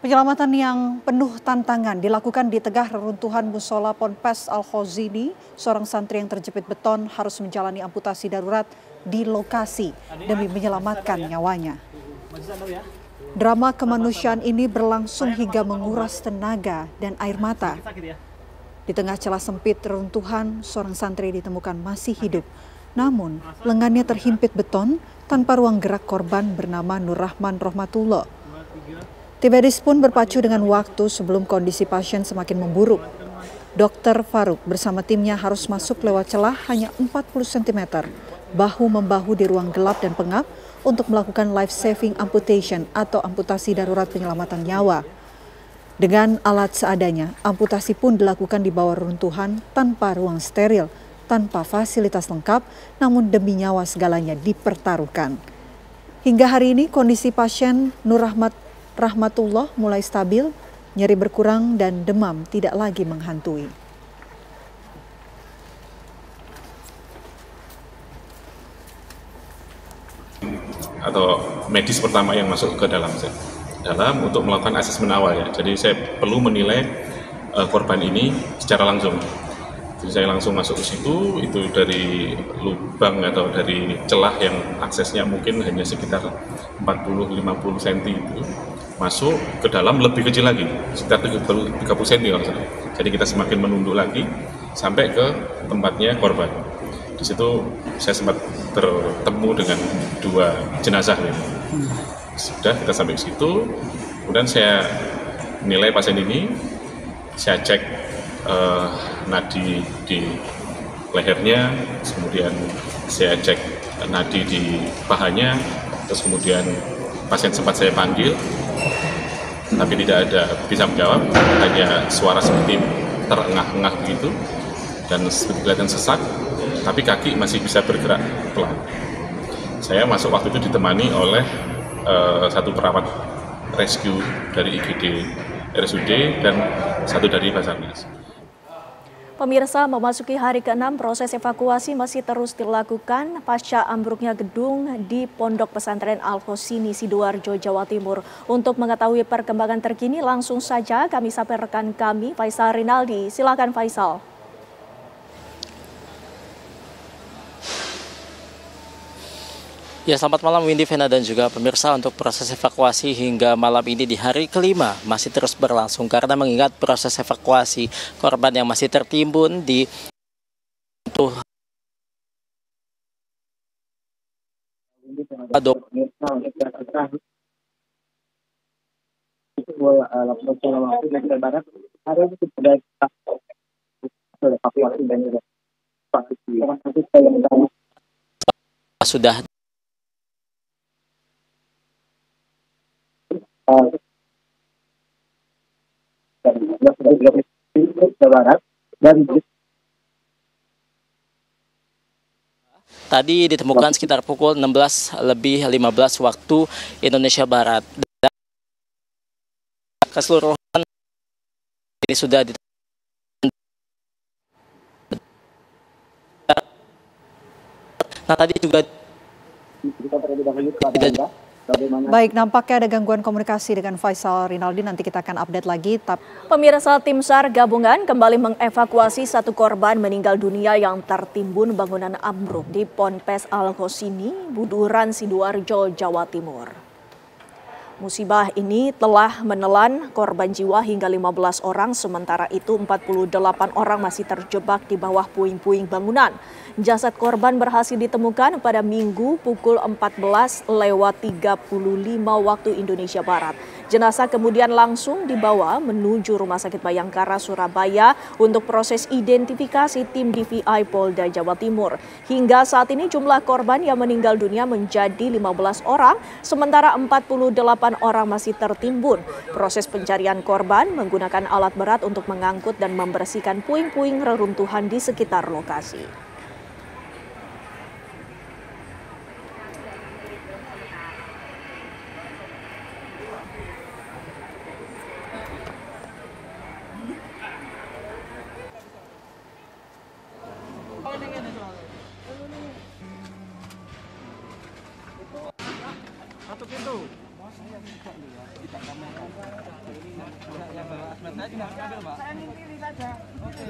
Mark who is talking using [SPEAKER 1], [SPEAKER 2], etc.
[SPEAKER 1] Penyelamatan yang penuh tantangan dilakukan di tengah reruntuhan musola Ponpes Al-Khozini. Seorang santri yang terjepit beton harus menjalani amputasi darurat di lokasi demi menyelamatkan nyawanya. Drama kemanusiaan ini berlangsung hingga menguras tenaga dan air mata. Di tengah celah sempit reruntuhan, seorang santri ditemukan masih hidup. Namun, lengannya terhimpit beton tanpa ruang gerak. Korban bernama Nur Rahman Rohmatullah. Tim medis pun berpacu dengan waktu sebelum kondisi pasien semakin memburuk. Dokter Faruk bersama timnya harus masuk lewat celah hanya 40 cm, bahu-membahu di ruang gelap dan pengap untuk melakukan life-saving amputation atau amputasi darurat penyelamatan nyawa. Dengan alat seadanya, amputasi pun dilakukan di bawah runtuhan tanpa ruang steril, tanpa fasilitas lengkap, namun demi nyawa segalanya dipertaruhkan. Hingga hari ini kondisi pasien Nur Rahmatullah mulai stabil, nyeri berkurang dan demam tidak lagi menghantui.
[SPEAKER 2] Atau medis pertama yang masuk ke dalam untuk melakukan asesmen awal ya. Jadi saya perlu menilai korban ini secara langsung. Jadi saya langsung masuk ke situ, itu dari lubang atau dari celah yang aksesnya mungkin hanya sekitar 40-50 cm itu. Masuk ke dalam lebih kecil lagi, sekitar 30 cm langsung. Jadi kita semakin menunduk lagi sampai ke tempatnya korban. Di situ saya sempat bertemu dengan 2 jenazah. Sudah kita sampai ke situ, kemudian saya nilai pasien ini, saya cek nadi di lehernya, kemudian saya cek nadi di pahanya, terus kemudian pasien sempat saya panggil, tapi tidak ada bisa menjawab, hanya suara seperti terengah-engah begitu, dan seperti kelihatan sesak, tapi kaki masih bisa bergerak pelan. Saya masuk waktu itu ditemani oleh satu perawat rescue dari IGD RSUD dan satu dari Basarnas.
[SPEAKER 3] Pemirsa, memasuki hari ke-6, proses evakuasi masih terus dilakukan pasca ambruknya gedung di Pondok Pesantren Al-Khozini, Sidoarjo, Jawa Timur. Untuk mengetahui perkembangan terkini, langsung saja kami sapa rekan kami, Faisal Rinaldi. Silakan Faisal.
[SPEAKER 4] Ya, selamat malam Windy, Vena, dan juga pemirsa. Untuk proses evakuasi hingga malam ini di hari kelima masih terus berlangsung karena mengingat proses evakuasi korban yang masih tertimbun di sudah tadi ditemukan sekitar pukul 16:15 waktu Indonesia Barat. Keseluruhan ini sudah tadi juga
[SPEAKER 1] Baik, nampaknya ada gangguan komunikasi dengan Faisal Rinaldi, nanti kita akan update lagi.
[SPEAKER 3] Pemirsa, tim SAR gabungan kembali mengevakuasi satu korban meninggal dunia yang tertimbun bangunan ambruk di Ponpes Al-Khozini, Buduran, Sidoarjo, Jawa Timur. Musibah ini telah menelan korban jiwa hingga 15 orang, sementara itu 48 orang masih terjebak di bawah puing-puing bangunan. Jasad korban berhasil ditemukan pada Minggu pukul 14:35 waktu Indonesia Barat. Jenazah kemudian langsung dibawa menuju Rumah Sakit Bayangkara, Surabaya untuk proses identifikasi tim DVI Polda Jawa Timur. Hingga saat ini jumlah korban yang meninggal dunia menjadi 15 orang, sementara 48 orang masih tertimbun. Proses pencarian korban menggunakan alat berat untuk mengangkut dan membersihkan puing-puing reruntuhan di sekitar lokasi.
[SPEAKER 5] Satu pintu. Yang bawa asmat saya juga ambil, Pak. Saya ngintili saja. Oke.